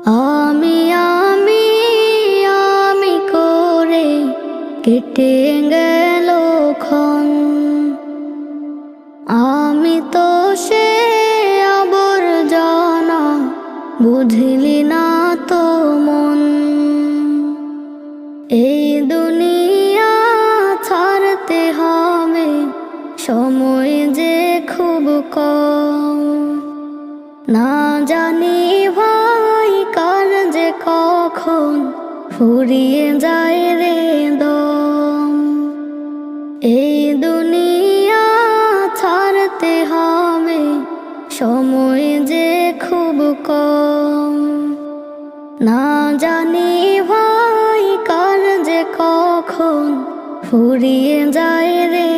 আমি আমি আমি করে কেটে গেল ক্ষণ। আমি তো সে আবর্জনা, বুঝলি না তো মন। এই দুনিয়া ছাড়তে হবে, সময় যে খুব কম। না জানি ভাই কার যে কখন ফুরিয়ে যায় রে দম। এই দুনিয়া ছাড়তে হবে, সময় যে খুব কম। না জানি ভাই কার যে কখন ফুরিয়ে যায় রে